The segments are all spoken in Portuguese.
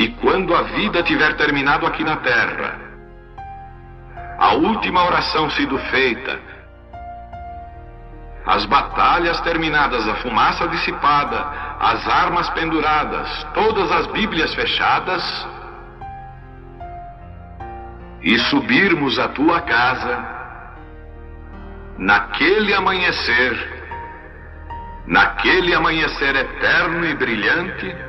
E quando a vida tiver terminado aqui na terra, a última oração sido feita, as batalhas terminadas, a fumaça dissipada, as armas penduradas, todas as Bíblias fechadas, e subirmos à tua casa, naquele amanhecer eterno e brilhante,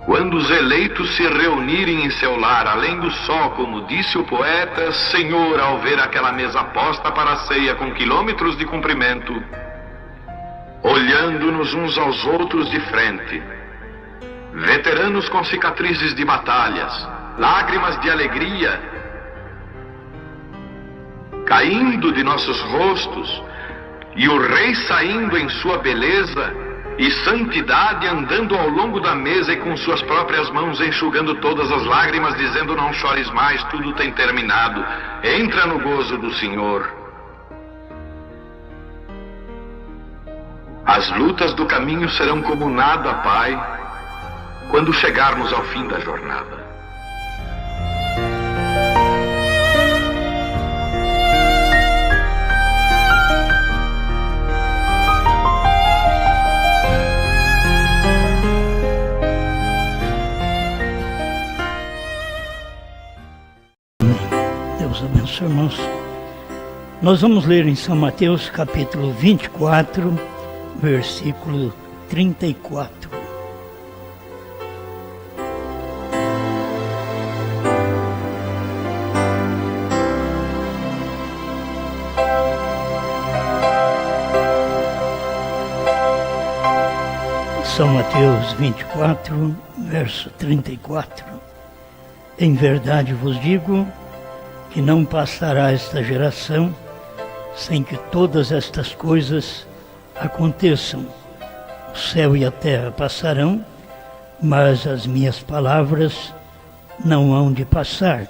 quando os eleitos se reunirem em seu lar, além do sol, como disse o poeta, Senhor, ao ver aquela mesa posta para a ceia com quilômetros de comprimento, olhando-nos uns aos outros de frente, veteranos com cicatrizes de batalhas, lágrimas de alegria caindo de nossos rostos, e o rei saindo em sua beleza e santidade, andando ao longo da mesa e com suas próprias mãos enxugando todas as lágrimas, dizendo: não chores mais, tudo tem terminado, entra no gozo do Senhor. As lutas do caminho serão como nada, Pai, quando chegarmos ao fim da jornada. Deus abençoe, irmãos. Nós vamos ler em São Mateus, capítulo 24, versículo 34. São Mateus 24, verso 34. Em verdade vos digo que não passará esta geração sem que todas estas coisas aconteçam. O céu e a terra passarão, mas as minhas palavras não hão de passar.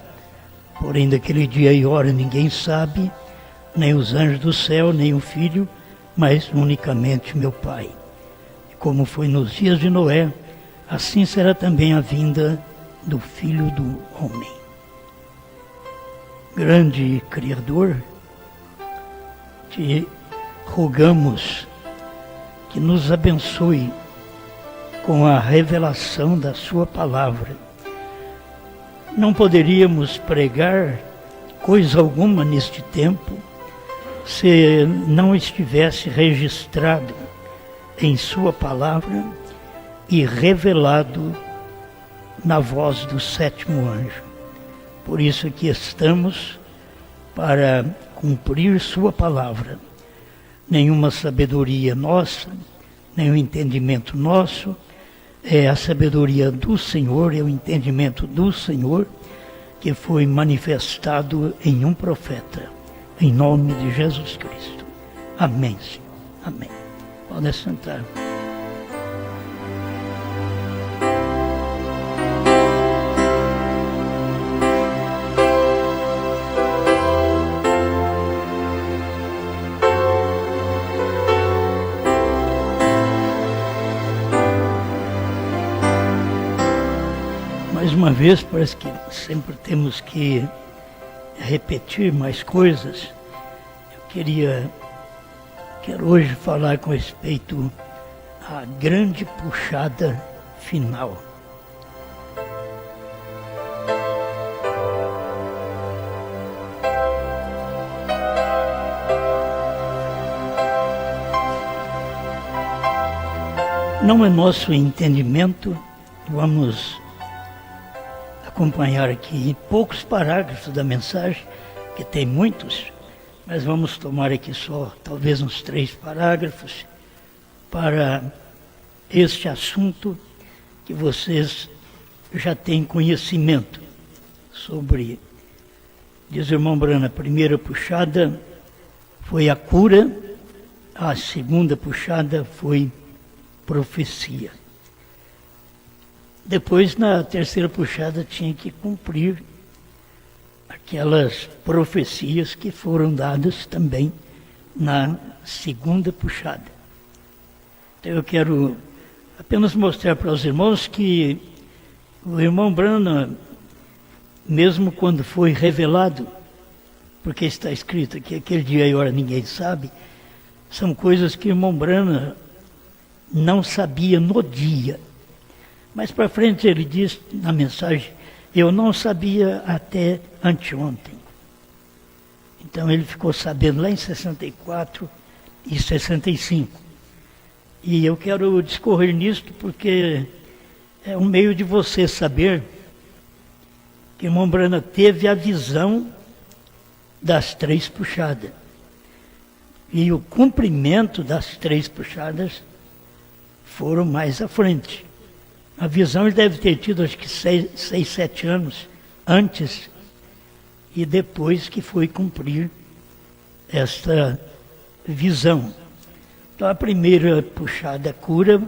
Porém, daquele dia e hora ninguém sabe, nem os anjos do céu, nem o Filho, mas unicamente meu Pai. E como foi nos dias de Noé, assim será também a vinda do Filho do Homem. Grande Criador, te rogamos que nos abençoe com a revelação da sua palavra. Não poderíamos pregar coisa alguma neste tempo se não estivesse registrado em sua palavra e revelado na voz do sétimo anjo. Por isso aqui estamos para cumprir sua palavra. Nenhuma sabedoria nossa, nenhum entendimento nosso, é a sabedoria do Senhor, é o entendimento do Senhor que foi manifestado em um profeta, em nome de Jesus Cristo. Amém, Senhor. Amém. Pode sentar. Mais uma vez, parece que sempre temos que repetir mais coisas. Quero hoje falar com respeito à grande puxada final. Não é nosso entendimento, vamos acompanhar aqui poucos parágrafos da mensagem, que tem muitos, mas vamos tomar aqui só talvez uns 3 parágrafos para este assunto que vocês já têm conhecimento sobre. Diz o irmão Brana, a primeira puxada foi a cura, a segunda puxada foi profecia. Depois, na terceira puxada, tinha que cumprir aquelas profecias que foram dadas também na segunda puxada. Então eu quero apenas mostrar para os irmãos que o irmão Brana, mesmo quando foi revelado, porque está escrito que aquele dia e hora ninguém sabe, são coisas que o irmão Brana não sabia no dia. Mas para frente ele diz na mensagem, eu não sabia até anteontem. Então ele ficou sabendo lá em 64 e 65. E eu quero discorrer nisto porque é um meio de você saber que o irmão Brana teve a visão das 3 puxadas. E o cumprimento das 3 puxadas foram mais à frente. A visão ele deve ter tido acho que 6, 7 anos antes e depois que foi cumprir esta visão. Então a primeira puxada cura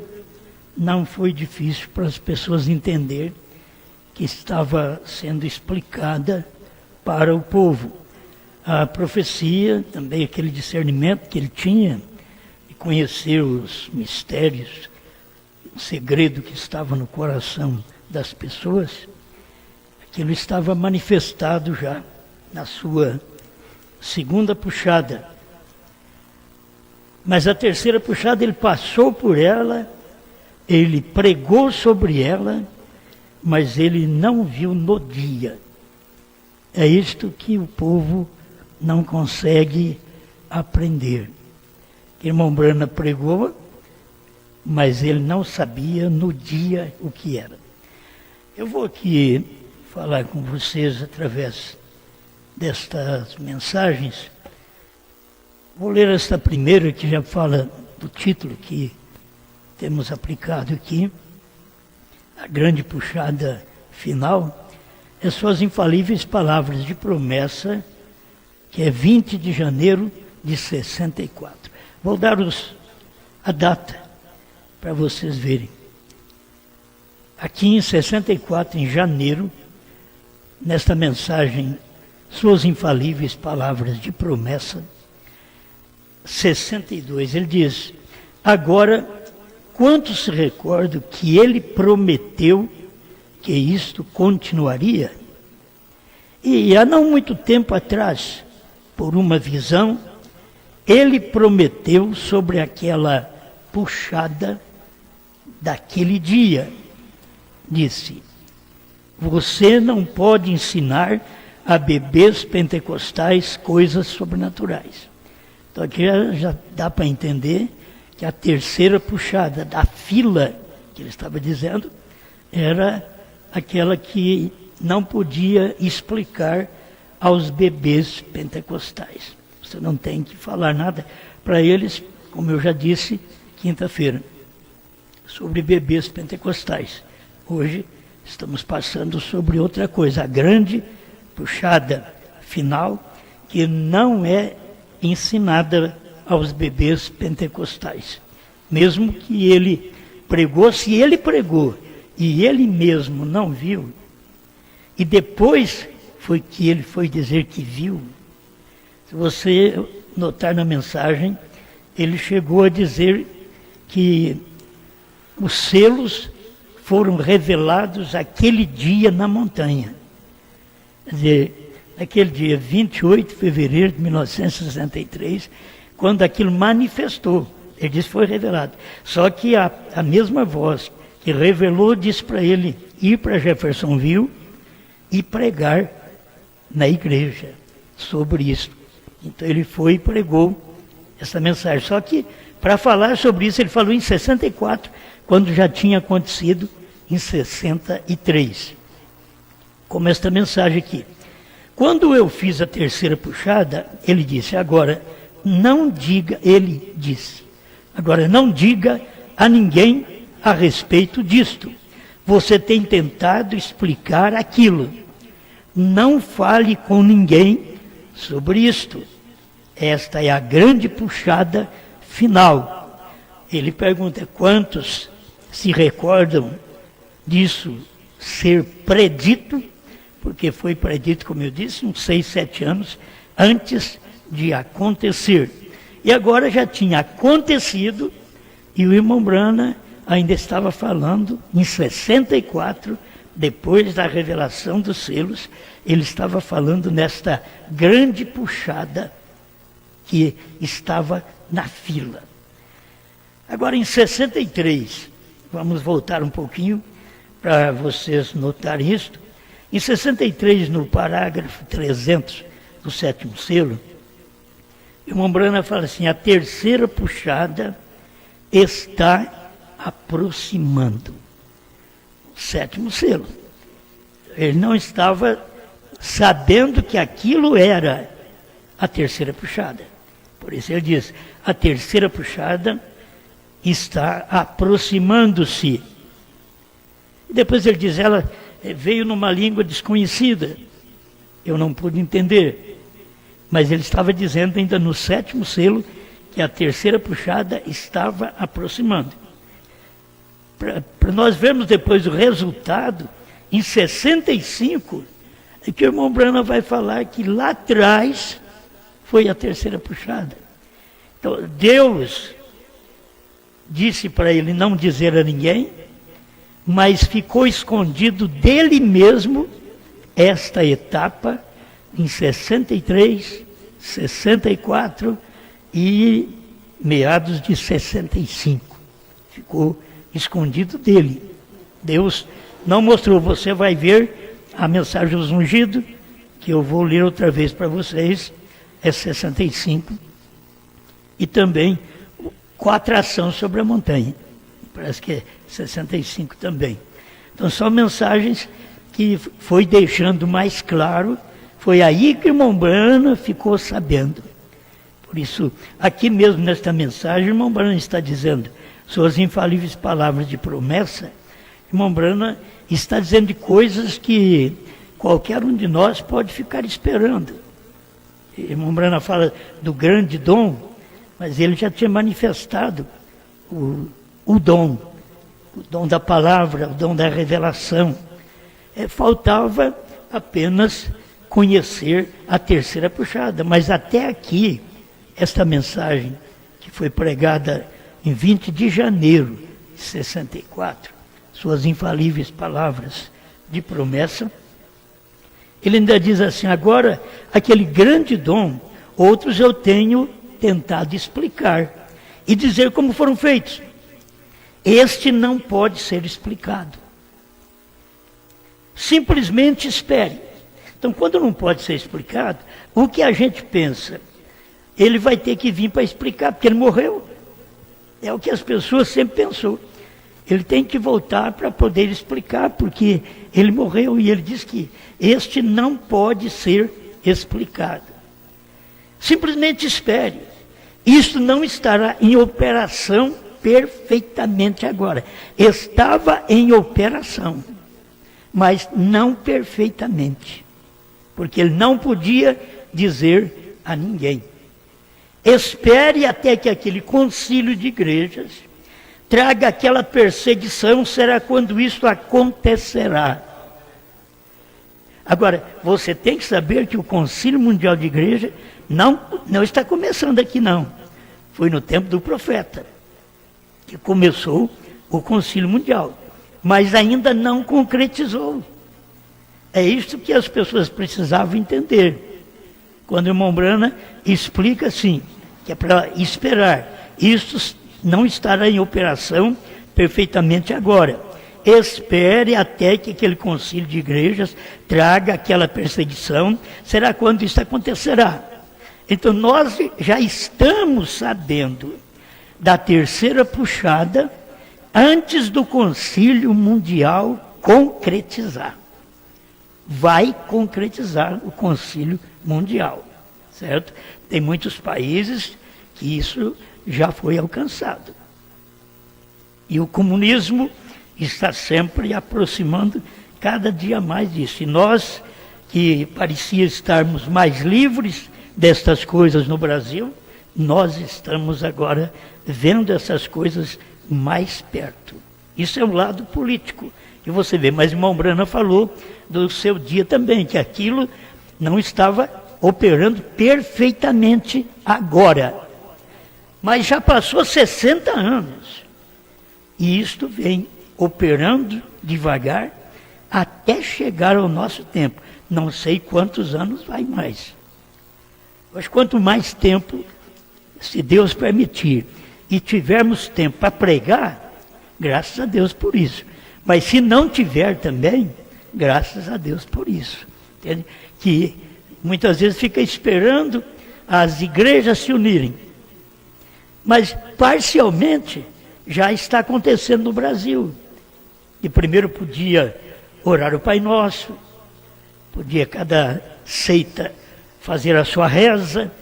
não foi difícil para as pessoas entenderem que estava sendo explicada para o povo. A profecia, também aquele discernimento que ele tinha, de conhecer os mistérios, o segredo que estava no coração das pessoas, aquilo estava manifestado já na sua segunda puxada. Mas a terceira puxada ele passou por ela, ele pregou sobre ela, mas ele não viu no dia. É isto que o povo não consegue aprender. O irmão Brana pregou, mas ele não sabia no dia o que era. Eu vou aqui falar com vocês através destas mensagens. Vou ler esta primeira que já fala do título que temos aplicado aqui. A grande puxada final é suas infalíveis palavras de promessa, que é 20 de janeiro de 64. Vou dar a data para vocês verem. Aqui em 64, em janeiro, nesta mensagem, suas infalíveis palavras de promessa, 62, ele diz, agora, quantos se recordam que ele prometeu que isto continuaria? E há não muito tempo atrás, por uma visão, ele prometeu sobre aquela puxada daquele dia. Disse, você não pode ensinar a bebês pentecostais coisas sobrenaturais. Então aqui já dá para entender que a terceira puxada da fila, que ele estava dizendo, era aquela que não podia explicar aos bebês pentecostais. Você não tem que falar nada para eles, como eu já disse, quinta-feira, sobre bebês pentecostais. Hoje estamos passando sobre outra coisa, a grande puxada final, que não é ensinada aos bebês pentecostais. Mesmo que ele pregou, se ele pregou e ele mesmo não viu, e depois foi que ele foi dizer que viu, se você notar na mensagem, ele chegou a dizer que os selos foram revelados aquele dia na montanha. Quer dizer, naquele dia 28 de fevereiro de 1963, quando aquilo manifestou, ele disse que foi revelado. Só que a mesma voz que revelou disse para ele ir para Jeffersonville e pregar na igreja sobre isso. Então ele foi e pregou essa mensagem. Só que para falar sobre isso ele falou em 64, quando já tinha acontecido em 63. Como esta mensagem aqui. Quando eu fiz a terceira puxada, ele disse, agora não diga, ele disse, agora não diga a ninguém a respeito disto. Você tem tentado explicar aquilo. Não fale com ninguém sobre isto. Esta é a grande puxada final. Ele pergunta, quantos se recordam disso ser predito? Porque foi predito, como eu disse, uns 6, 7 anos antes de acontecer. E agora já tinha acontecido, e o irmão Brana ainda estava falando em 64, depois da revelação dos selos, ele estava falando nesta grande puxada que estava na fila. Agora, em 63, vamos voltar um pouquinho para vocês notarem isto. Em 63, no parágrafo 300 do 7º selo, irmão Brana fala assim: a terceira puxada está aproximando. O 7º selo. Ele não estava sabendo que aquilo era a terceira puxada. Por isso ele diz: a terceira puxada está aproximando-se. E depois ele diz: ela veio numa língua desconhecida. Eu não pude entender. Mas ele estava dizendo ainda no 7º selo que a terceira puxada estava aproximando. Para nós vermos depois o resultado, em 65, é que o irmão Brana vai falar que lá atrás foi a terceira puxada. Então, Deus disse para ele não dizer a ninguém, mas ficou escondido dele mesmo esta etapa em 63, 64 e meados de 65. Ficou escondido dele. Deus não mostrou. Você vai ver a mensagem dos ungidos, que eu vou ler outra vez para vocês, é 65, e também com a atração sobre a montanha. Parece que é 65 também. Então são mensagens que foi deixando mais claro. Foi aí que o irmão Brana ficou sabendo. Por isso, aqui mesmo nesta mensagem, o irmão Brana está dizendo suas infalíveis palavras de promessa. O irmão Brana está dizendo de coisas que qualquer um de nós pode ficar esperando. O irmão Brana fala do grande dom, mas ele já tinha manifestado o dom da palavra, o dom da revelação. Faltava apenas conhecer a terceira puxada. Mas até aqui, esta mensagem que foi pregada em 20 de janeiro de 64, suas infalíveis palavras de promessa, ele ainda diz assim: agora, aquele grande dom, outros eu tenho tentado explicar e dizer como foram feitos. Este não pode ser explicado. Simplesmente espere. Então, quando não pode ser explicado, o que a gente pensa? Ele vai ter que vir para explicar, porque ele morreu. É o que as pessoas sempre pensou. Ele tem que voltar para poder explicar, porque ele morreu, e ele diz que este não pode ser explicado. Simplesmente espere. Isto não estará em operação perfeitamente agora. Estava em operação, mas não perfeitamente, porque ele não podia dizer a ninguém. Espere até que aquele concílio de igrejas traga aquela perseguição, será quando isso acontecerá. Agora, você tem que saber que o Concílio Mundial de Igreja não está começando aqui, não. Foi no tempo do profeta que começou o Concílio Mundial, mas ainda não concretizou. É isso que as pessoas precisavam entender. Quando o irmão Brana explica assim, que é para esperar, isso não estará em operação perfeitamente agora. Espere até que aquele concílio de igrejas traga aquela perseguição, será quando isso acontecerá. Então nós já estamos sabendo da terceira puxada antes do concílio mundial concretizar. Vai concretizar o concílio mundial, certo? Tem muitos países que isso já foi alcançado. E o comunismo está sempre aproximando cada dia mais disso. E nós, que parecia estarmos mais livres destas coisas no Brasil, nós estamos agora vendo essas coisas mais perto. Isso é um lado político. E você vê, mas o irmão Brana falou do seu dia também, que aquilo não estava operando perfeitamente agora. Mas já passou 60 anos. E isto vem operando devagar até chegar ao nosso tempo. Não sei quantos anos vai mais. Mas quanto mais tempo, se Deus permitir, e tivermos tempo para pregar, graças a Deus por isso. Mas se não tiver também, graças a Deus por isso. Entende? Que muitas vezes fica esperando as igrejas se unirem. Mas parcialmente já está acontecendo no Brasil. E primeiro podia orar o Pai Nosso, podia cada seita fazer a sua reza.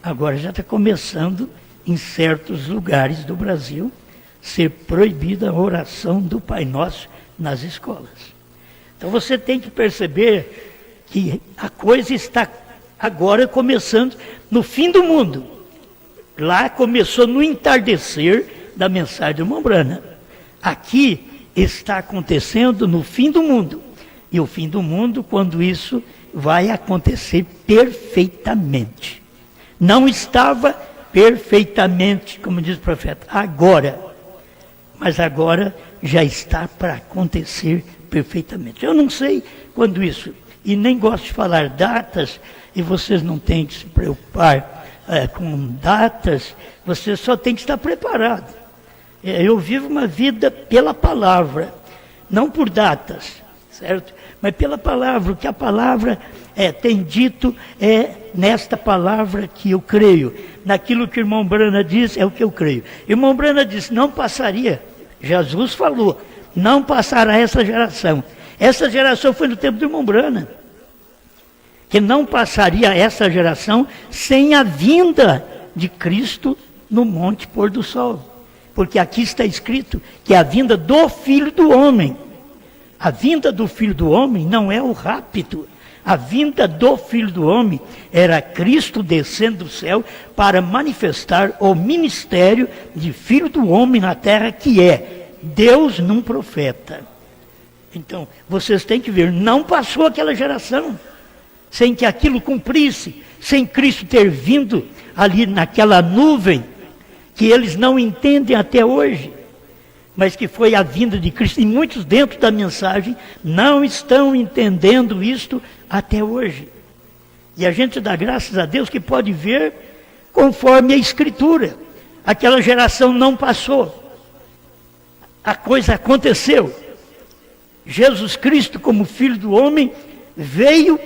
Agora já está começando em certos lugares do Brasil ser proibida a oração do Pai Nosso nas escolas. Então você tem que perceber que a coisa está agora começando no fim do mundo. Lá começou no entardecer da mensagem do irmão Branham. Aqui está acontecendo no fim do mundo. E o fim do mundo, quando isso vai acontecer perfeitamente. Não estava perfeitamente, como diz o profeta, agora. Mas agora já está para acontecer perfeitamente. Eu não sei quando isso, e nem gosto de falar datas, e vocês não têm que se preocupar com datas, vocês só têm que estar preparados. Eu vivo uma vida pela palavra, não por datas, certo? Mas pela palavra, o que a palavra tem dito nesta palavra que eu creio. Naquilo que o irmão Branham diz, é o que eu creio. O irmão Branham disse, não passaria, Jesus falou, não passará essa geração. Essa geração foi no tempo do irmão Branham. Que não passaria essa geração sem a vinda de Cristo no monte pôr do sol. Porque aqui está escrito que a vinda do Filho do Homem. A vinda do Filho do Homem não é o rapto. A vinda do Filho do Homem era Cristo descendo do céu para manifestar o ministério de Filho do Homem na terra, que é Deus num profeta. Então, vocês têm que ver, não passou aquela geração sem que aquilo cumprisse, sem Cristo ter vindo ali naquela nuvem, que eles não entendem até hoje, mas que foi a vinda de Cristo. E muitos dentro da mensagem não estão entendendo isto até hoje. E a gente dá graças a Deus que pode ver conforme a Escritura. Aquela geração não passou. A coisa aconteceu. Jesus Cristo, como Filho do Homem, veio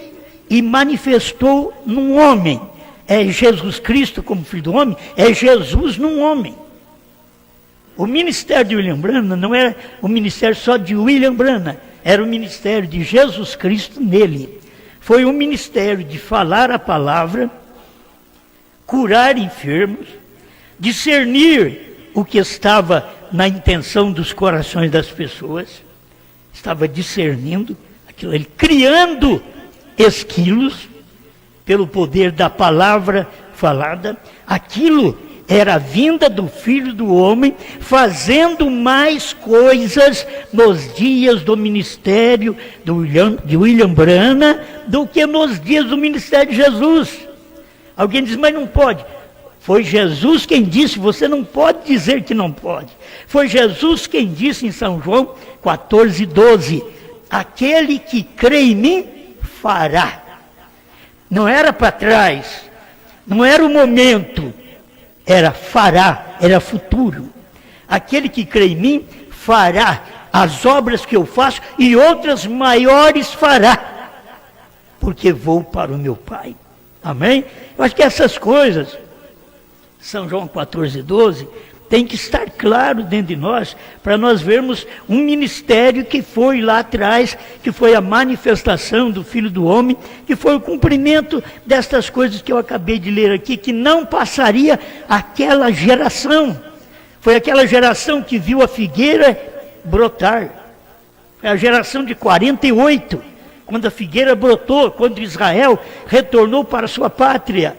e manifestou num homem. É Jesus Cristo como Filho do Homem, é Jesus num homem. O ministério de William Branham não era o ministério só de William Branham, era o ministério de Jesus Cristo nele. Foi um ministério de falar a palavra, curar enfermos, discernir o que estava na intenção dos corações das pessoas, estava discernindo aquilo ali, criando esquilos pelo poder da palavra falada. Aquilo era a vinda do Filho do Homem, fazendo mais coisas nos dias do ministério de William Branham do que nos dias do ministério de Jesus. Alguém diz, mas não pode. Foi Jesus quem disse, você não pode dizer que não pode. Foi Jesus quem disse em São João 14:12, aquele que crê em mim, fará. Não era para trás, não era o momento, era fará, era futuro. Aquele que crê em mim, fará as obras que eu faço e outras maiores fará, porque vou para o meu Pai. Amém? Eu acho que essas coisas, São João 14:12, tem que estar claro dentro de nós, para nós vermos um ministério que foi lá atrás, que foi a manifestação do Filho do Homem, que foi o cumprimento destas coisas que eu acabei de ler aqui, que não passaria aquela geração. Foi aquela geração que viu a figueira brotar. Foi a geração de 48, quando a figueira brotou, quando Israel retornou para sua pátria.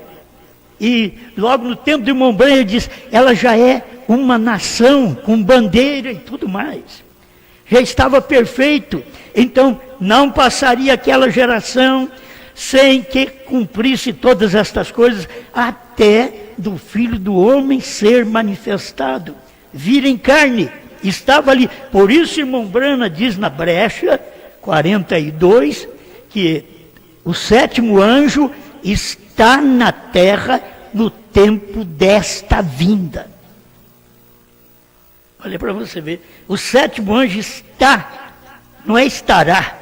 E logo no tempo do irmão Branham, ele diz, ela já é uma nação com bandeira e tudo mais. Já estava perfeito. Então não passaria aquela geração sem que cumprisse todas estas coisas, até do Filho do Homem ser manifestado, vir em carne. estava ali. Por isso, irmão Brana diz na brecha 42, que o sétimo anjo está na terra no tempo desta vinda. Olha para você ver, o sétimo anjo está, não é estará.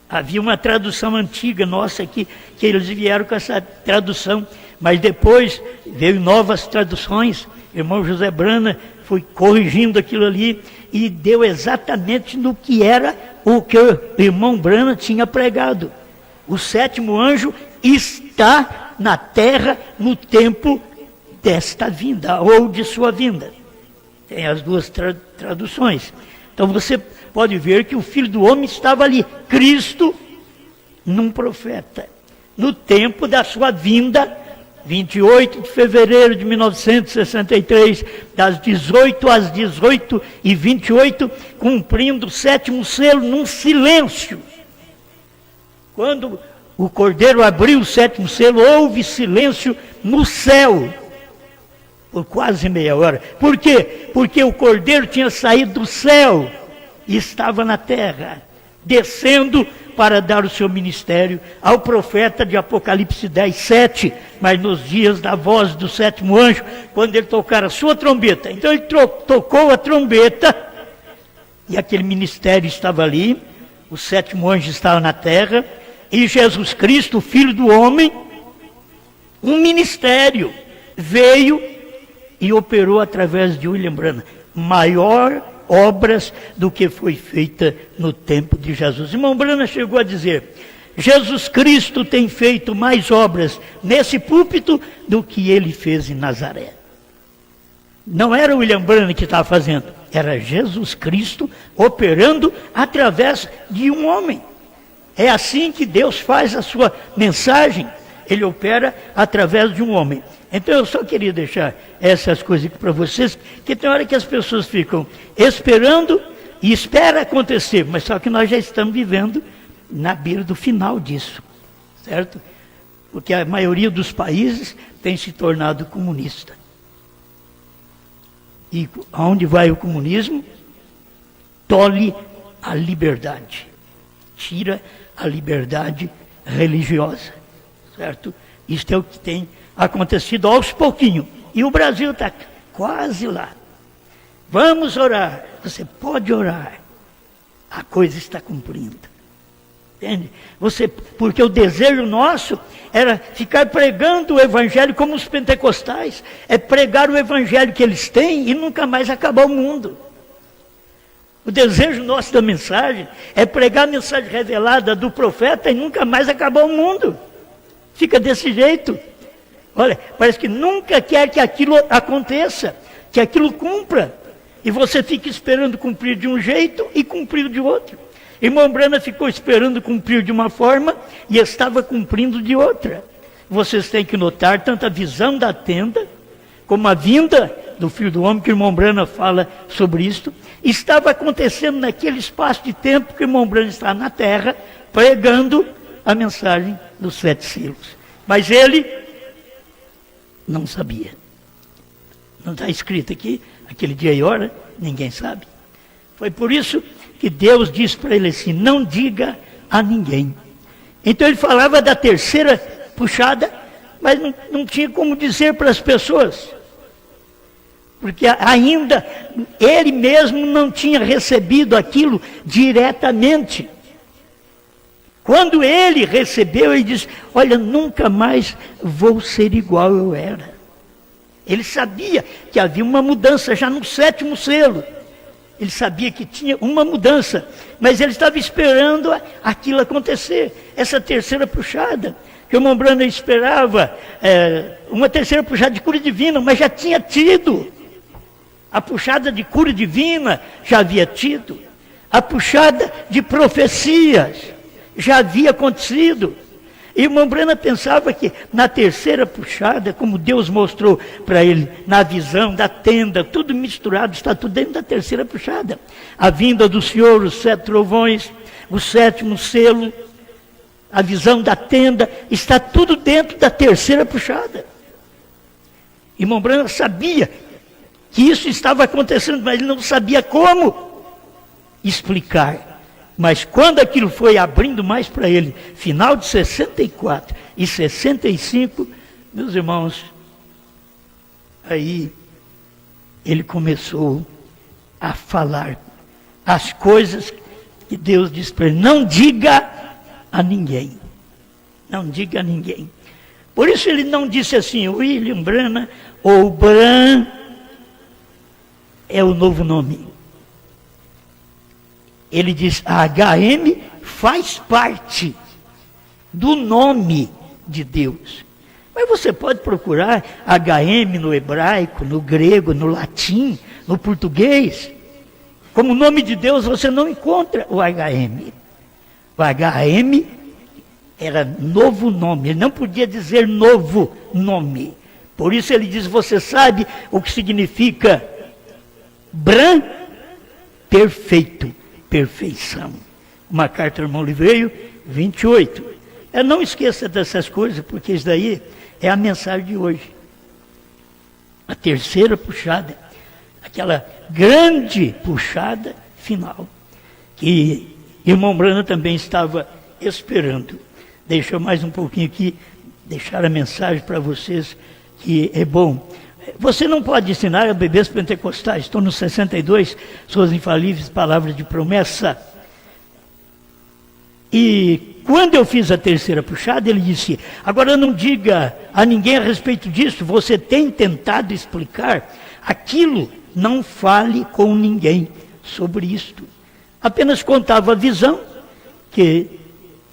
Havia uma tradução antiga nossa aqui, que eles vieram com essa tradução, mas depois veio novas traduções. O irmão José Brana foi corrigindo aquilo ali e deu exatamente no que era o que o irmão Brana tinha pregado. O sétimo anjo está na terra no tempo desta vinda, ou de sua vinda. Tem as duas traduções. Então você pode ver que o Filho do Homem estava ali, Cristo, num profeta, no tempo da sua vinda, 28 de fevereiro de 1963, das 18 às 18h28, cumprindo o sétimo selo num silêncio. Quando o Cordeiro abriu o sétimo selo, houve silêncio no céu, por quase meia hora. Por quê? Porque o Cordeiro tinha saído do céu e estava na terra, descendo para dar o seu ministério ao profeta de Apocalipse 10:7, mas nos dias da voz do sétimo anjo, quando ele tocar a sua trombeta. Então ele tocou a trombeta, e aquele ministério estava ali, o sétimo anjo estava na terra, e Jesus Cristo, o Filho do Homem, um ministério, veio e operou através de William Branham maior obras do que foi feita no tempo de Jesus. Irmão Branham chegou a dizer: Jesus Cristo tem feito mais obras nesse púlpito do que ele fez em Nazaré. Não era William Branham que estava fazendo, era Jesus Cristo operando através de um homem. É assim que Deus faz a sua mensagem, ele opera através de um homem. Então eu só queria deixar essas coisas aqui para vocês, que tem hora que as pessoas ficam esperando e espera acontecer, mas só que nós já estamos vivendo na beira do final disso, certo? Porque a maioria dos países tem se tornado comunista. E aonde vai o comunismo? Tolhe a liberdade, tira a liberdade religiosa, certo? Isto é o que tem acontecido aos pouquinhos. E o Brasil está quase lá. Vamos orar. Você pode orar. A coisa está cumprindo. Entende? Porque o desejo nosso era ficar pregando o evangelho como os pentecostais. É pregar o evangelho que eles têm e nunca mais acabar o mundo. O desejo nosso da mensagem é pregar a mensagem revelada do profeta e nunca mais acabar o mundo. Fica desse jeito. Olha, parece que nunca quer que aquilo aconteça, que aquilo cumpra. E você fica esperando cumprir de um jeito e cumprir de outro. Irmão Branham ficou esperando cumprir de uma forma e estava cumprindo de outra. Vocês têm que notar tanto a visão da tenda, como a vinda do Filho do Homem, que o irmão Branham fala sobre isso, estava acontecendo naquele espaço de tempo que o irmão Branham está na terra, pregando a mensagem dos 7 selos. Mas ele não sabia. Não está escrito aqui, aquele dia e hora, ninguém sabe. Foi por isso que Deus disse para ele assim: não diga a ninguém. Então ele falava da terceira puxada, mas não tinha como dizer para as pessoas. Porque ainda ele mesmo não tinha recebido aquilo diretamente. Quando ele recebeu, ele disse: olha, nunca mais vou ser igual eu era. Ele sabia que havia uma mudança já no 7º selo. Ele sabia que tinha uma mudança, mas ele estava esperando aquilo acontecer. Essa terceira puxada, que o irmão Branham esperava, uma terceira puxada de cura divina, mas já tinha tido. A puxada de cura divina já havia tido. A puxada de profecias já havia acontecido. E o irmão Branham pensava que na terceira puxada, como Deus mostrou para ele, na visão da tenda, tudo misturado, está tudo dentro da terceira puxada. A vinda do Senhor, os 7 trovões, o 7º selo, a visão da tenda, está tudo dentro da terceira puxada. E irmão Branham sabia que isso estava acontecendo, mas ele não sabia como explicar. Mas quando aquilo foi abrindo mais para ele, final de 64 e 65, meus irmãos, aí ele começou a falar as coisas que Deus disse para ele: não diga a ninguém. Não diga a ninguém. Por isso ele não disse assim, William Branham ou Bran é o novo nome. Ele diz, a HM faz parte do nome de Deus. Mas você pode procurar HM no hebraico, no grego, no latim, no português. Como nome de Deus você não encontra o HM. O HM era novo nome, ele não podia dizer novo nome. Por isso ele diz, você sabe o que significa Bran? Perfeito, perfeição. Uma carta do irmão Liveiro, 28. Não esqueça dessas coisas, porque isso daí é a mensagem de hoje. A terceira puxada, aquela grande puxada final, que irmão Branham também estava esperando. Deixa eu mais um pouquinho aqui, deixar a mensagem para vocês, que é bom. Você não pode ensinar a bebês pentecostais, estou no 62, suas infalíveis palavras de promessa. E quando eu fiz a terceira puxada, ele disse, agora não diga a ninguém a respeito disso, você tem tentado explicar aquilo, não fale com ninguém sobre isto. Apenas contava a visão que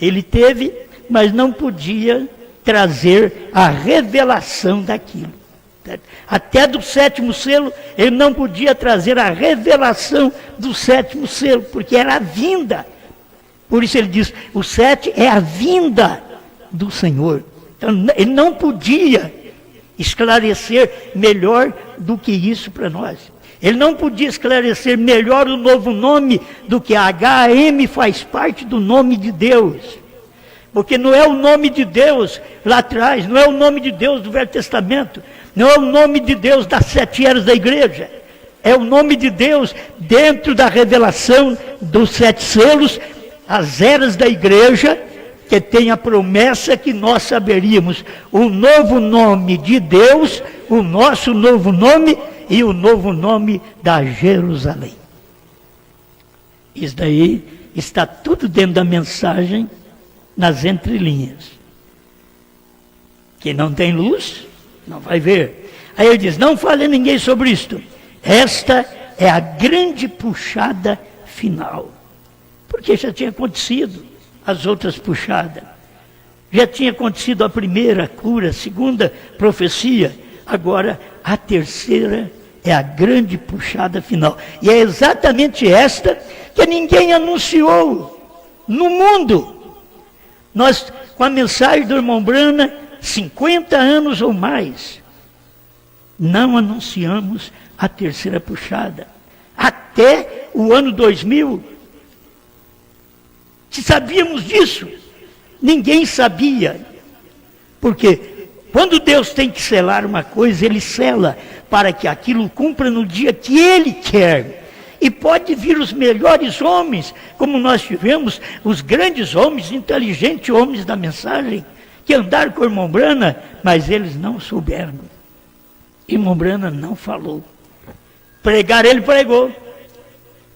ele teve, mas não podia trazer a revelação daquilo. Até do sétimo selo, ele não podia trazer a revelação do sétimo selo, porque era a vinda. Por isso ele diz, o 7 é a vinda do Senhor. Então ele não podia esclarecer melhor do que isso para nós. Ele não podia esclarecer melhor o novo nome do que a HM faz parte do nome de Deus. Porque não é o nome de Deus lá atrás, não é o nome de Deus do Velho Testamento, não é o nome de Deus das 7 eras da igreja, é o nome de Deus dentro da revelação dos 7 selos, as eras da igreja, que tem a promessa que nós saberíamos o novo nome de Deus, o nosso novo nome e o novo nome da Jerusalém. Isso daí está tudo dentro da mensagem, nas entrelinhas. Quem não tem luz, não vai ver. Aí ele diz, não fale a ninguém sobre isto. Esta é a grande puxada final. Porque já tinha acontecido as outras puxadas. Já tinha acontecido a primeira cura, a segunda profecia. Agora a terceira é a grande puxada final. E é exatamente esta que ninguém anunciou no mundo. Nós, com a mensagem do irmão Branham, 50 anos ou mais, não anunciamos a terceira puxada. Até o ano 2000, se sabíamos disso, ninguém sabia. Porque quando Deus tem que selar uma coisa, Ele sela para que aquilo cumpra no dia que Ele quer. E pode vir os melhores homens, como nós tivemos, os grandes homens, inteligentes homens da mensagem, que andaram com o irmão Branham, mas eles não souberam. Irmão Branham não falou. Pregar ele pregou.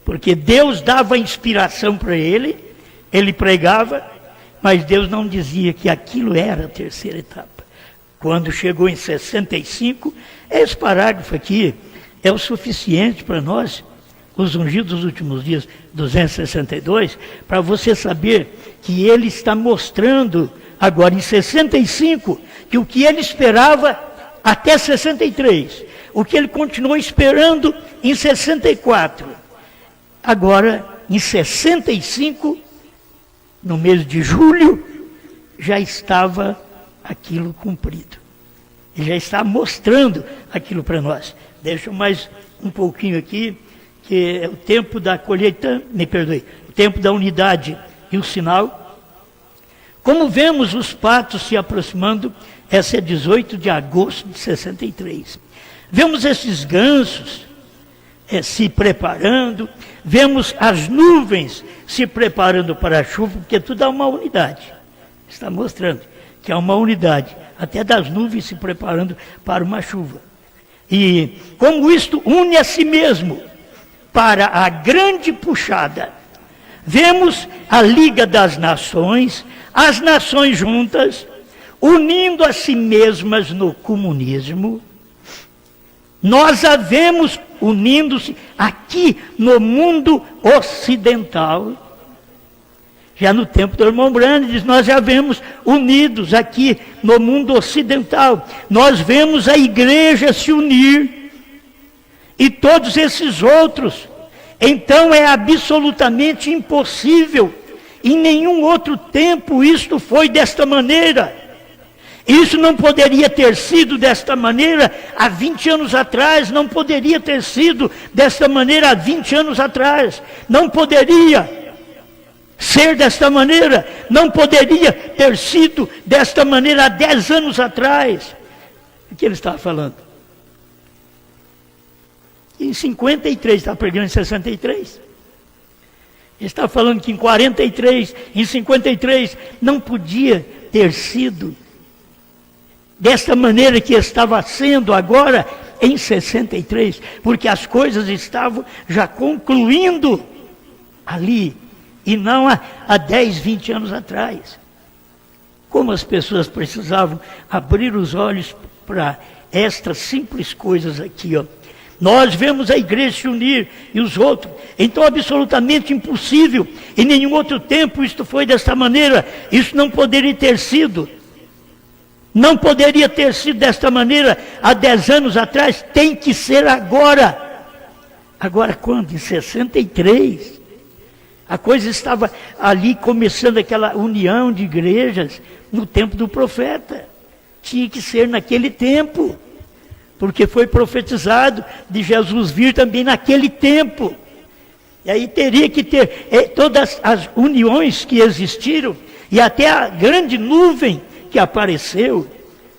Porque Deus dava inspiração para ele, ele pregava, mas Deus não dizia que aquilo era a terceira etapa. Quando chegou em 65, esse parágrafo aqui é o suficiente para nós, os ungidos dos últimos dias, 262, para você saber que ele está mostrando agora em 65, que o que ele esperava até 63, o que ele continuou esperando em 64, agora em 65, no mês de julho, já estava aquilo cumprido. Ele já está mostrando aquilo para nós. Deixa mais um pouquinho aqui, que é o tempo da colheita, me perdoe, o tempo da unidade e o sinal. Como vemos os patos se aproximando, essa é 18 de agosto de 63. Vemos esses gansos se preparando, vemos as nuvens se preparando para a chuva, porque tudo é uma unidade. Está mostrando que é uma unidade, até das nuvens se preparando para uma chuva. E como isto une a si mesmo para a grande puxada, vemos a Liga das Nações, as nações juntas, unindo a si mesmas no comunismo. Nós a vemos unindo-se aqui no mundo ocidental. Já no tempo do irmão Brandes, nós já vemos unidos aqui no mundo ocidental. Nós vemos a igreja se unir e todos esses outros. Então é absolutamente impossível. Em nenhum outro tempo isto foi desta maneira. Isso não poderia ter sido desta maneira há 20 anos atrás, não poderia ter sido desta maneira há 20 anos atrás, não poderia ser desta maneira, não poderia ter sido desta maneira há 10 anos atrás. O que ele estava falando? Em 53, está pregando em 63. Ele está falando que em 43, em 53, não podia ter sido desta maneira que estava sendo agora em 63, porque as coisas estavam já concluindo ali, e não há 10, 20 anos atrás. Como as pessoas precisavam abrir os olhos para estas simples coisas aqui, ó. Nós vemos a igreja se unir e os outros. Então, absolutamente impossível. Em nenhum outro tempo isto foi desta maneira. Isso não poderia ter sido. Não poderia ter sido desta maneira há 10 anos atrás. Tem que ser agora. Agora quando? Em 63. A coisa estava ali começando aquela união de igrejas no tempo do profeta. Tinha que ser naquele tempo. Porque foi profetizado de Jesus vir também naquele tempo. E aí teria que ter todas as uniões que existiram, e até a grande nuvem que apareceu.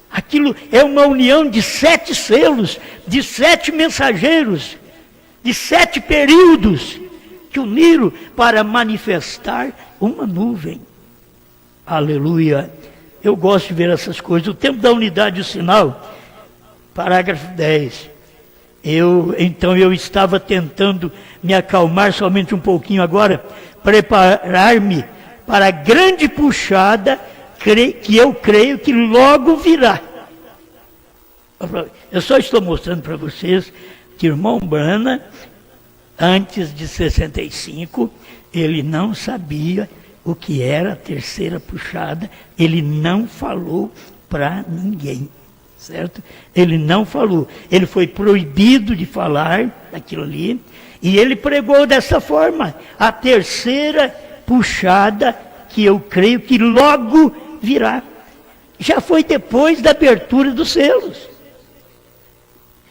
Aquilo é uma união de 7 selos, de 7 mensageiros, de 7 períodos, que uniram para manifestar uma nuvem. Aleluia! Eu gosto de ver essas coisas. O tempo da unidade, o sinal... Parágrafo 10. Então eu estava tentando me acalmar somente um pouquinho agora, preparar-me para a grande puxada que eu creio que logo virá. Eu só estou mostrando para vocês que o irmão Branham, antes de 65, ele não sabia o que era a terceira puxada, ele não falou para ninguém. Certo? Ele não falou, ele foi proibido de falar daquilo ali, e ele pregou dessa forma, a terceira puxada que eu creio que logo virá. Já foi depois da abertura dos selos.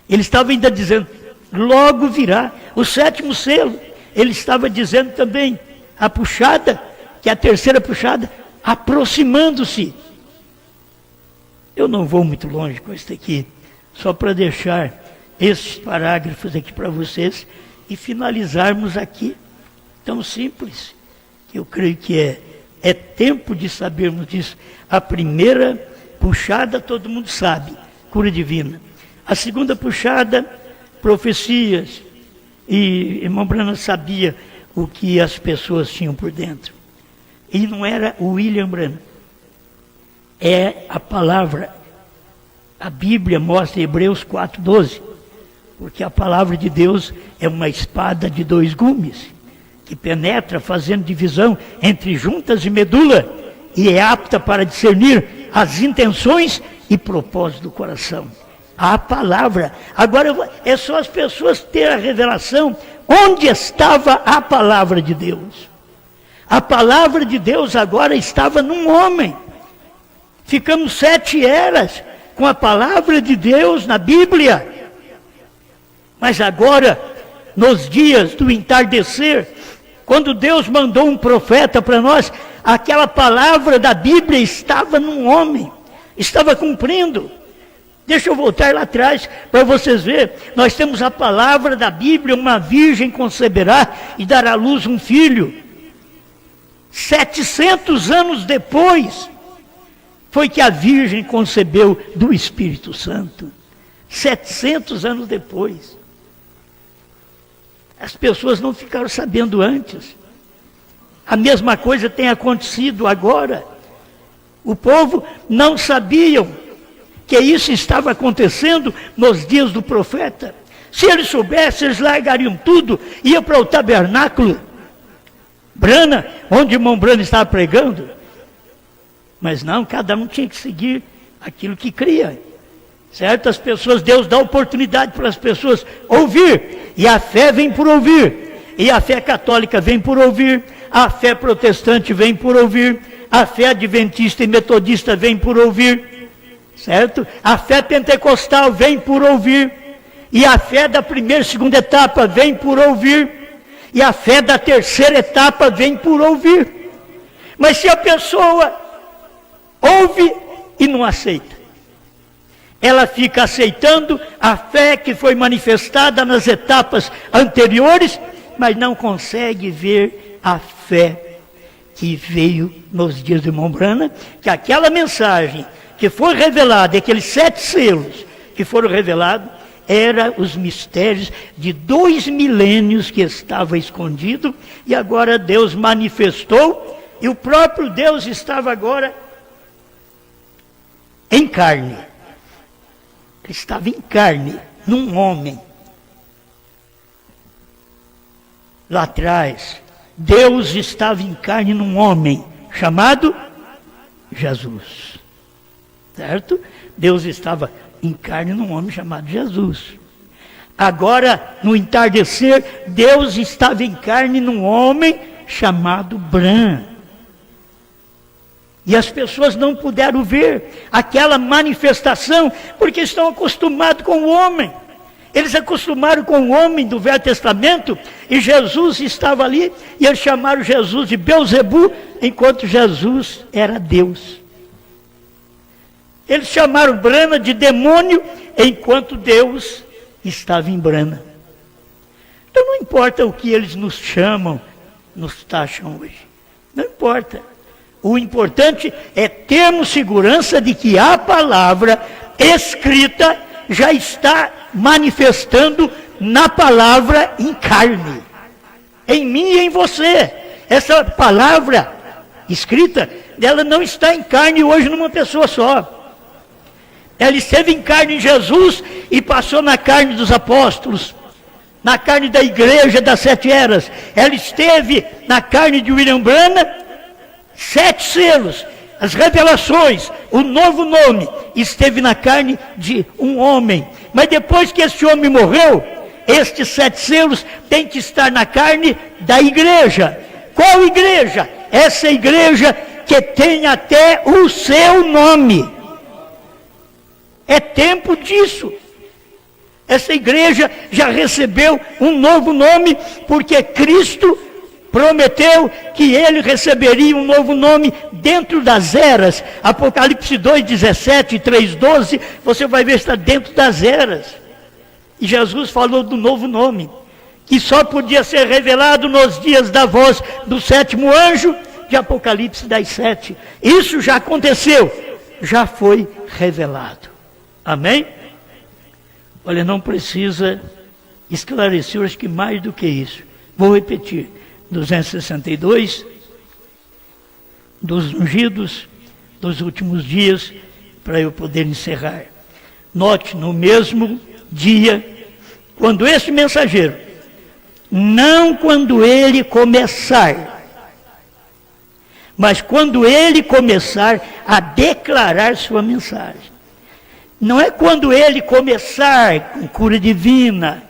Ele estava ainda dizendo, logo virá. O 7º selo, ele estava dizendo também, a puxada, que é a terceira puxada, aproximando-se. Eu não vou muito longe com isso aqui, só para deixar esses parágrafos aqui para vocês e finalizarmos aqui. Tão simples, que eu creio que é tempo de sabermos disso. A primeira puxada todo mundo sabe, cura divina. A segunda puxada, profecias. E irmão Branham sabia o que as pessoas tinham por dentro. E não era o William Branham. É a palavra, a Bíblia mostra em Hebreus 4:12, porque a palavra de Deus é uma espada de 2 gumes, que penetra fazendo divisão entre juntas e medula, e é apta para discernir as intenções e propósitos do coração. A palavra, agora é só as pessoas terem a revelação, onde estava a palavra de Deus. A palavra de Deus agora estava num homem. Ficamos 7 eras com a palavra de Deus na Bíblia. Mas agora, nos dias do entardecer, quando Deus mandou um profeta para nós, aquela palavra da Bíblia estava num homem, estava cumprindo. Deixa eu voltar lá atrás para vocês verem. Nós temos a palavra da Bíblia: uma virgem conceberá e dará à luz um filho. 700 anos depois foi que a virgem concebeu do Espírito Santo. 700 anos depois. As pessoas não ficaram sabendo antes. A mesma coisa tem acontecido agora. O povo não sabia que isso estava acontecendo nos dias do profeta. Se eles soubessem, eles largariam tudo, iam para o tabernáculo Brana, onde o irmão Brana estava pregando. Mas não, cada um tinha que seguir aquilo que cria. Certas pessoas, Deus dá oportunidade para as pessoas ouvir, e a fé vem por ouvir, e a fé católica vem por ouvir, a fé protestante vem por ouvir, a fé adventista e metodista vem por ouvir, certo? A fé pentecostal vem por ouvir, e a fé da primeira e segunda etapa vem por ouvir, e a fé da terceira etapa vem por ouvir. Mas se a pessoa ouve e não aceita, ela fica aceitando a fé que foi manifestada nas etapas anteriores, mas não consegue ver a fé que veio nos dias do irmão Brana, que aquela mensagem que foi revelada, aqueles 7 selos que foram revelados, eram os mistérios de 2 milênios que estava escondido, e agora Deus manifestou, e o próprio Deus estava agora em carne. Ele estava em carne, num homem. Lá atrás, Deus estava em carne num homem, chamado Jesus. Certo? Deus estava em carne num homem chamado Jesus. Agora, no entardecer, Deus estava em carne num homem chamado Bran. E as pessoas não puderam ver aquela manifestação, porque estão acostumados com o homem. Eles acostumaram com o homem do Velho Testamento, e Jesus estava ali, e eles chamaram Jesus de Belzebu, enquanto Jesus era Deus. Eles chamaram Brana de demônio, enquanto Deus estava em Brana. Então não importa o que eles nos chamam, nos taxam hoje. Não importa. O importante é termos segurança de que a palavra escrita já está manifestando na palavra em carne. Em mim e em você. Essa palavra escrita, ela não está em carne hoje numa pessoa só. Ela esteve em carne em Jesus e passou na carne dos apóstolos, na carne da igreja das 7 eras. Ela esteve na carne de William Branham, 7 selos, as revelações, o novo nome, esteve na carne de um homem. Mas depois que esse homem morreu, estes 7 selos têm que estar na carne da igreja. Qual igreja? Essa igreja que tem até o seu nome. É tempo disso. Essa igreja já recebeu um novo nome, porque Cristo prometeu que ele receberia um novo nome dentro das eras. Apocalipse 2:17 e 3:12, você vai ver que está dentro das eras. E Jesus falou do novo nome, que só podia ser revelado nos dias da voz do 7º anjo, de Apocalipse 10:7. Isso já aconteceu, já foi revelado. Amém? Olha, não precisa esclarecer, acho que mais do que isso. Vou repetir. 262, dos ungidos dos últimos dias, para eu poder encerrar. Note, no mesmo dia, quando esse mensageiro, não quando ele começar, mas quando ele começar a declarar sua mensagem. Não é quando ele começar com cura divina,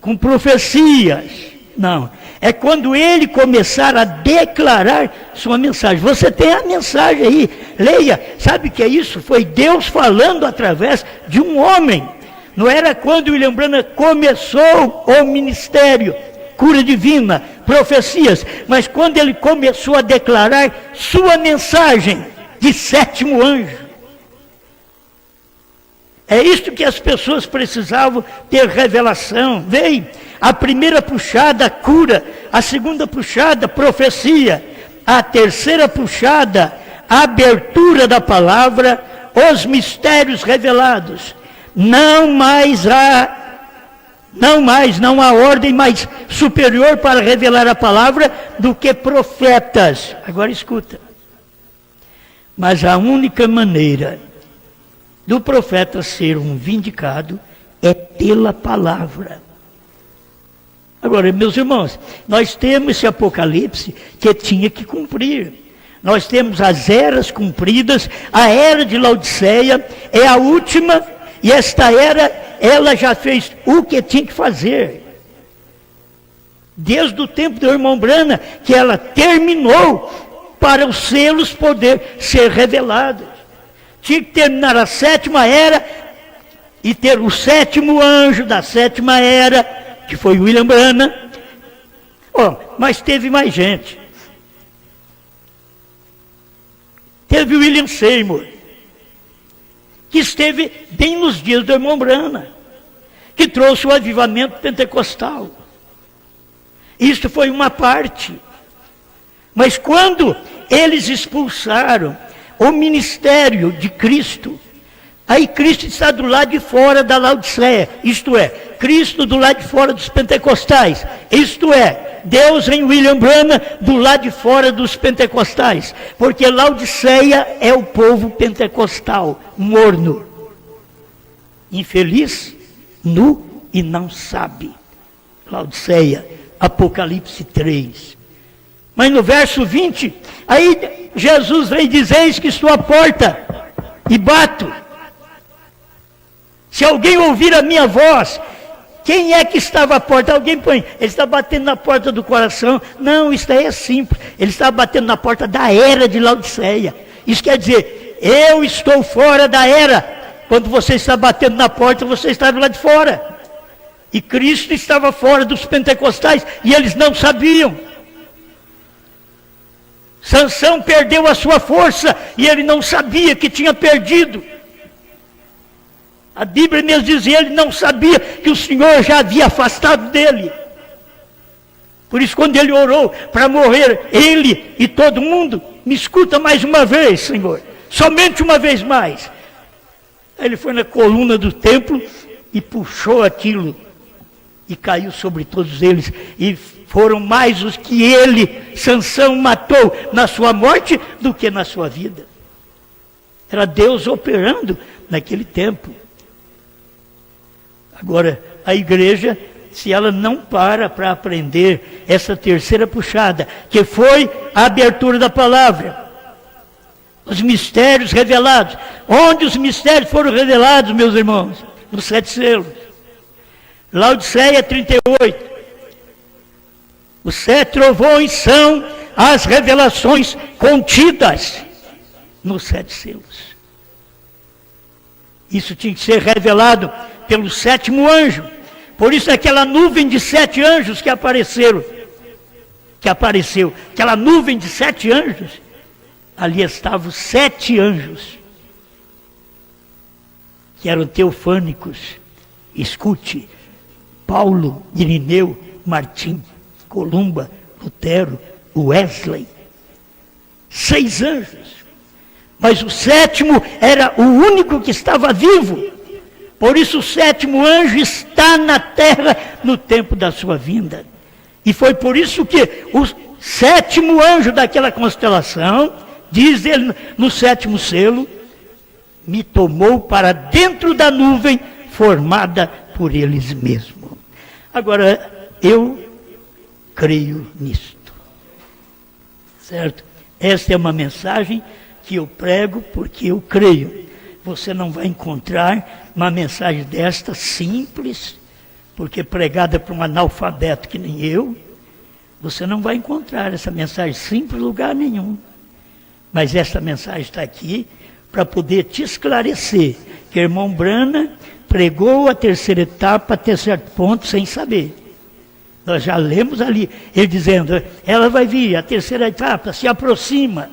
com profecias, não. É quando ele começar a declarar sua mensagem. Você tem a mensagem aí, leia. Sabe o que é isso? Foi Deus falando através de um homem. Não era quando William Branham começou o ministério, cura divina, profecias, mas quando ele começou a declarar sua mensagem de 7º anjo. É isto que as pessoas precisavam ter revelação. Veio a primeira puxada, cura. A segunda puxada, profecia. A terceira puxada, abertura da palavra, os mistérios revelados. Não há ordem mais superior para revelar a palavra do que profetas. Agora escuta. Mas a única maneira do profeta ser um vindicado é pela palavra. Agora, meus irmãos, nós temos esse Apocalipse que tinha que cumprir. Nós temos as eras cumpridas, a era de Laodiceia é a última, e esta era, ela já fez o que tinha que fazer. Desde o tempo do irmão Branham, que ela terminou para os selos poder ser revelados. Tinha que terminar a sétima era e ter o sétimo anjo da sétima era, que foi William Branham. Mas teve mais gente. Teve William Seymour, que esteve bem nos dias do irmão Branham, que trouxe o avivamento pentecostal. Isso foi uma parte. Mas quando eles expulsaram o ministério de Cristo, aí Cristo está do lado de fora da Laodiceia, isto é, Cristo do lado de fora dos pentecostais, isto é, Deus em William Branham do lado de fora dos pentecostais, porque Laodiceia é o povo pentecostal, morno, infeliz, nu e não sabe. Laodiceia, Apocalipse 3. Mas no verso 20, aí Jesus vem dizer: eis que estou à porta e bato. Se alguém ouvir a minha voz, quem é que estava à porta? Alguém põe, ele está batendo na porta do coração. Não, isso aí é simples. Ele está batendo na porta da era de Laodiceia. Isso quer dizer, eu estou fora da era. Quando você está batendo na porta, você está do lado de fora. E Cristo estava fora dos pentecostais e eles não sabiam. Sansão perdeu a sua força e ele não sabia que tinha perdido. A Bíblia mesmo dizia, ele não sabia que o Senhor já havia afastado dele. Por isso, quando ele orou para morrer, ele e todo mundo, me escuta mais uma vez, Senhor, somente uma vez mais. Aí ele foi na coluna do templo e puxou aquilo e caiu sobre todos eles, e foram mais os que ele, Sansão, matou na sua morte do que na sua vida. Era Deus operando naquele tempo. Agora, a igreja, se ela não para aprender essa terceira puxada, que foi a abertura da palavra, os mistérios revelados. Onde os mistérios foram revelados, meus irmãos? Nos 7 selos. Laodiceia 38. Os 7 trovões são as revelações contidas nos 7 selos. Isso tinha que ser revelado pelo 7º anjo. Por isso aquela nuvem de 7 anjos que apareceu, aquela nuvem de 7 anjos, ali estavam 7 anjos, que eram teofânicos. Escute, Paulo, Irineu, Martim, Columba, Lutero, Wesley, 6 anjos. Mas o 7º era o único que estava vivo. Por isso o 7º anjo está na terra no tempo da sua vinda. E foi por isso que o 7º anjo daquela constelação, diz ele no 7º selo, me tomou para dentro da nuvem formada por eles mesmos. Agora, eu creio nisto. Certo? Esta é uma mensagem que eu prego porque eu creio. Você não vai encontrar uma mensagem desta simples, porque pregada por um analfabeto que nem eu, você não vai encontrar essa mensagem simples em lugar nenhum. Mas essa mensagem está aqui para poder te esclarecer que o irmão Branham pregou a terceira etapa até certo ponto sem saber. Nós já lemos ali, ele dizendo, ela vai vir, a terceira etapa se aproxima.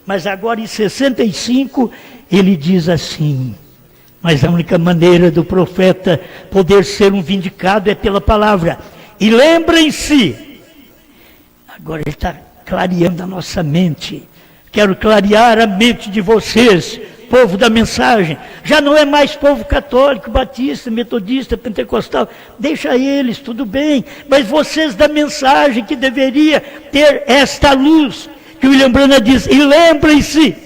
Mas agora em 65, ele diz assim, Mas a única maneira do profeta poder ser um vindicado é pela palavra. E lembrem-se, agora ele está clareando a nossa mente. Quero clarear a mente de vocês, povo da mensagem. Já não é mais povo católico, batista, metodista, pentecostal. Deixa eles, tudo bem. Mas vocês da mensagem que deveria ter esta luz, que o William Branham diz, e lembrem-se.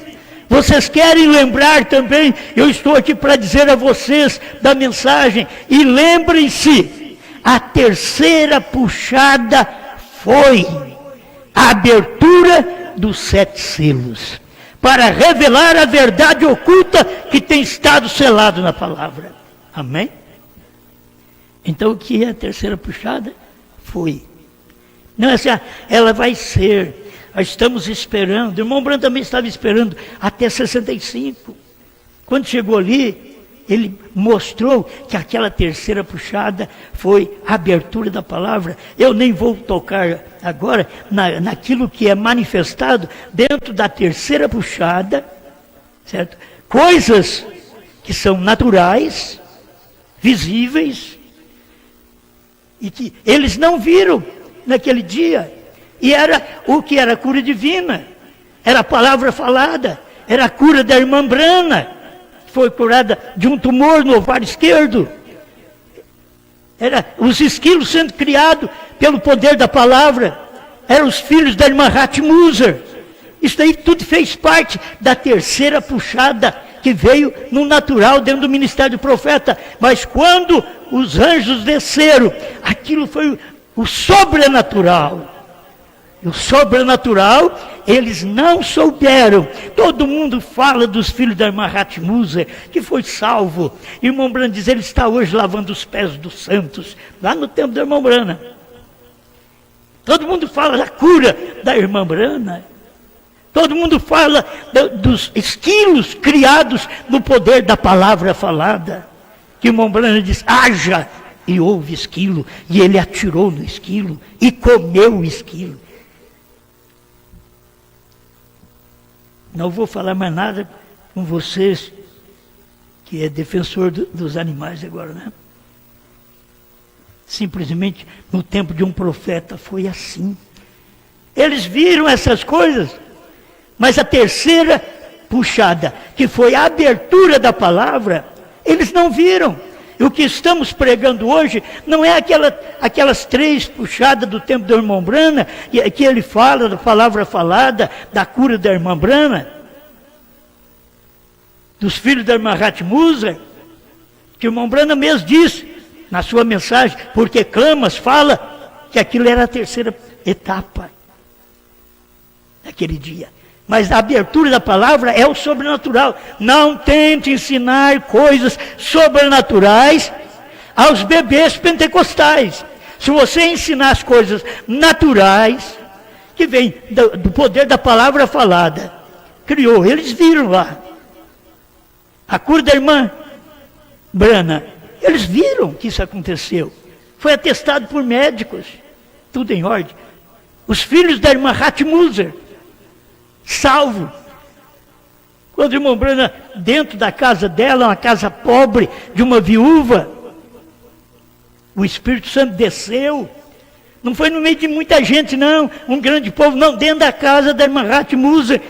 Vocês querem lembrar também? Eu estou aqui para dizer a vocês da mensagem, e lembrem-se, a terceira puxada foi a abertura dos 7 selos, para revelar a verdade oculta que tem estado selado na palavra. Amém? Então o que é a terceira puxada? Foi. Não é assim, ela vai ser. Nós estamos esperando, o irmão Branham também estava esperando até 65. Quando chegou ali, ele mostrou que aquela terceira puxada foi a abertura da palavra. Eu nem vou tocar agora naquilo que é manifestado dentro da terceira puxada, certo? Coisas que são naturais, visíveis, e que eles não viram naquele dia. E era o que era a cura divina, era a palavra falada, era a cura da irmã Brana, que foi curada de um tumor no ovário esquerdo. Era os esquilos sendo criados pelo poder da palavra, eram os filhos da irmã Hatmuser. Isso aí tudo fez parte da terceira puxada que veio no natural dentro do ministério do profeta. Mas quando os anjos desceram, aquilo foi o sobrenatural. O sobrenatural, eles não souberam. Todo mundo fala dos filhos da irmã Hatmuser, que foi salvo. E o irmão Branham diz, ele está hoje lavando os pés dos santos, lá no tempo do irmão Branham. Todo mundo fala da cura da irmã Branham. Todo mundo fala dos esquilos criados no poder da palavra falada. Que o irmão Branham diz, haja, e houve esquilo. E ele atirou no esquilo e comeu o esquilo. Não vou falar mais nada com vocês, que é defensor dos animais agora, né? Simplesmente, no tempo de um profeta, foi assim. Eles viram essas coisas, mas a terceira puxada, que foi a abertura da palavra, eles não viram. E o que estamos pregando hoje não é aquelas 3 puxadas do tempo do irmão Branham, que ele fala da palavra falada, da cura da irmã Branham, dos filhos da irmã Hatmuser, que o irmão Branham mesmo disse na sua mensagem, porque clamas, fala que aquilo era a terceira etapa daquele dia. Mas a abertura da palavra é o sobrenatural. Não tente ensinar coisas sobrenaturais aos bebês pentecostais. Se você ensinar as coisas naturais, que vem do poder da palavra falada, criou, eles viram lá. A cura da irmã Branham, eles viram que isso aconteceu. Foi atestado por médicos, tudo em ordem. Os filhos da irmã Hatmuser, salvo. Quando o irmão Branham, dentro da casa dela, uma casa pobre, de uma viúva, o Espírito Santo desceu. Não foi no meio de muita gente, não, um grande povo, não, dentro da casa da irmã Hatmuser,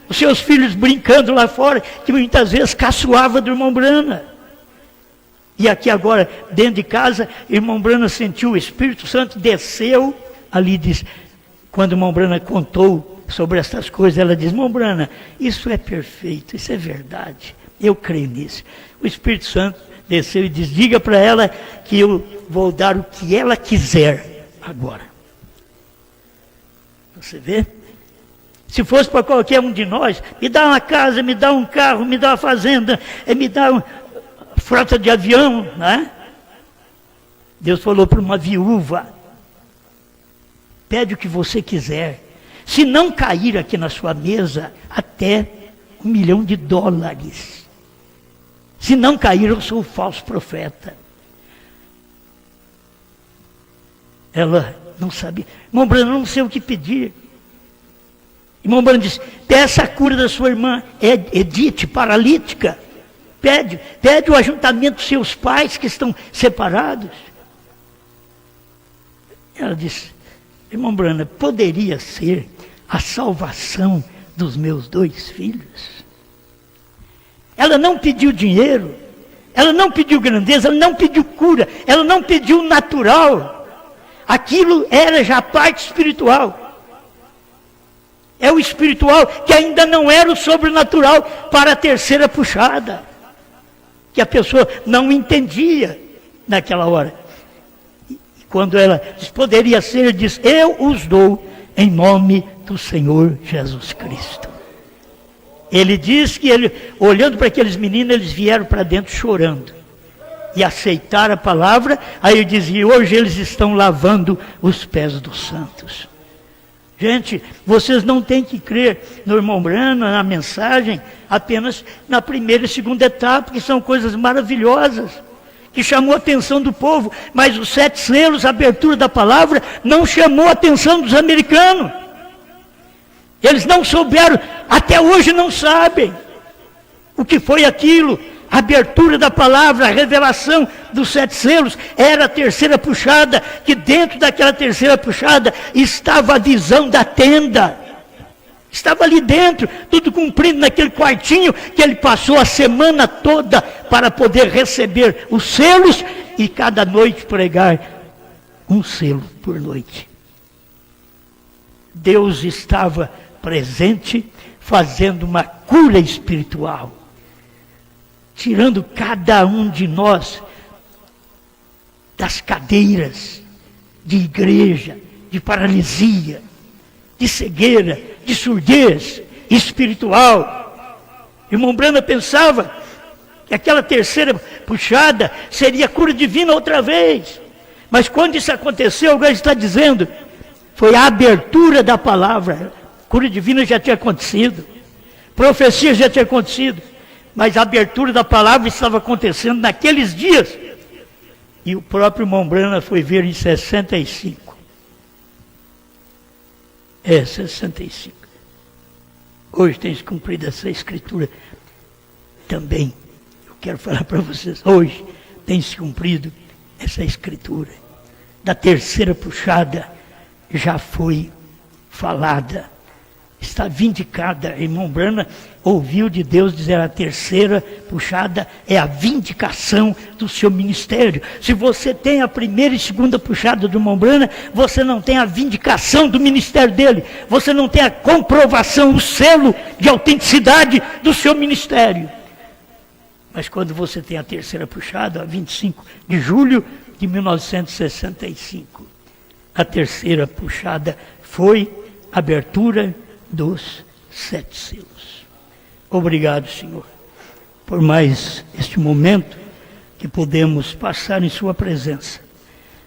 os seus filhos brincando lá fora, que muitas vezes caçoava do irmão Branham. E aqui agora, dentro de casa, o irmão Branham sentiu o Espírito Santo, desceu, ali diz, quando o irmão Branham contou sobre essas coisas, ela diz, irmão Branham, isso é perfeito, isso é verdade, eu creio nisso. O Espírito Santo desceu e diz, diga para ela que eu vou dar o que ela quiser agora. Você vê? Se fosse para qualquer um de nós, me dá uma casa, me dá um carro, me dá uma fazenda, me dá uma frota de avião, né? Deus falou para uma viúva, pede o que você quiser. Se não cair aqui na sua mesa, até $1 milhão. Se não cair, eu sou o falso profeta. Ela não sabia. Irmão Branham, não sei o que pedir. Irmão Branham disse, peça a cura da sua irmã Edith, paralítica. Pede o ajuntamento dos seus pais que estão separados. Ela disse, irmão Branham, poderia ser a salvação dos meus 2 filhos? Ela não pediu dinheiro, ela não pediu grandeza, ela não pediu cura, ela não pediu natural. Aquilo era já a parte espiritual. É o espiritual que ainda não era o sobrenatural para a terceira puxada, que a pessoa não entendia naquela hora. E quando ela diz, poderia ser, diz, eu os dou em nome do Senhor Jesus Cristo. Ele diz que olhando para aqueles meninos, eles vieram para dentro chorando e aceitaram a palavra. Aí ele dizia, hoje eles estão lavando os pés dos santos. Gente, vocês não têm que crer no irmão Branham, na mensagem, apenas na primeira e segunda etapa, que são coisas maravilhosas, que chamou a atenção do povo, mas os 7 selos, a abertura da palavra, não chamou a atenção dos americanos. Eles não souberam, até hoje não sabem o que foi aquilo. A abertura da palavra, a revelação dos 7 selos, era a terceira puxada, que dentro daquela terceira puxada estava a visão da tenda. Estava ali dentro, tudo cumprido naquele quartinho que ele passou a semana toda para poder receber os selos e cada noite pregar um selo por noite. Deus estava presente, fazendo uma cura espiritual, tirando cada um de nós das cadeiras de igreja, de paralisia, de cegueira, de surdez espiritual. Irmão Branham pensava que aquela terceira puxada seria cura divina outra vez, mas quando isso aconteceu, agora está dizendo, foi a abertura da palavra. Cura divina já tinha acontecido, profecia já tinha acontecido, mas a abertura da palavra estava acontecendo naqueles dias. E o próprio irmão Branham foi ver em 65. 65. Hoje tem se cumprido essa escritura também. Eu quero falar para vocês, hoje tem se cumprido essa escritura. Da terceira puxada já foi falada. Está vindicada. Irmão Branham ouviu de Deus dizer, a terceira puxada é a vindicação do seu ministério. Se você tem a primeira e segunda puxada do irmão Branham, você não tem a vindicação do ministério dele. Você não tem a comprovação, o selo de autenticidade do seu ministério. Mas quando você tem a terceira puxada, a 25 de julho de 1965, a terceira puxada foi abertura dos 7 selos. Obrigado, Senhor, por mais este momento que podemos passar em sua presença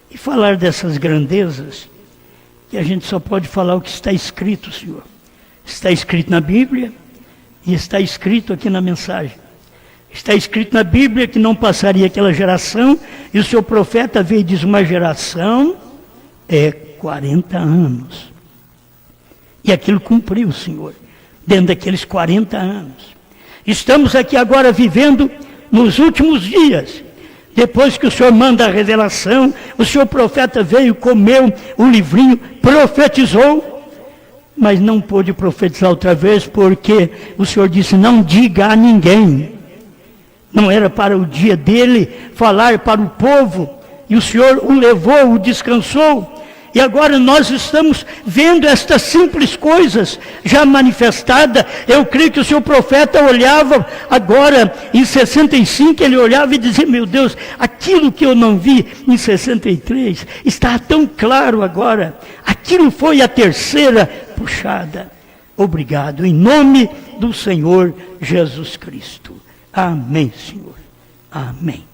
e falar dessas grandezas, que a gente só pode falar o que está escrito, Senhor. Está escrito na Bíblia e está escrito aqui na mensagem. Está escrito na Bíblia que não passaria aquela geração, e o seu profeta veio e diz, uma geração é 40 anos. E aquilo cumpriu, Senhor, dentro daqueles 40 anos. Estamos aqui agora vivendo nos últimos dias. Depois que o Senhor manda a revelação, o seu profeta veio, comeu o livrinho, profetizou, mas não pôde profetizar outra vez, porque o Senhor disse, não diga a ninguém. Não era para o dia dele falar para o povo, e o Senhor o levou, o descansou. E agora nós estamos vendo estas simples coisas já manifestadas. Eu creio que o seu profeta olhava agora em 65, ele olhava e dizia, meu Deus, aquilo que eu não vi em 63, está tão claro agora. Aquilo foi a terceira puxada. Obrigado, em nome do Senhor Jesus Cristo. Amém, Senhor. Amém.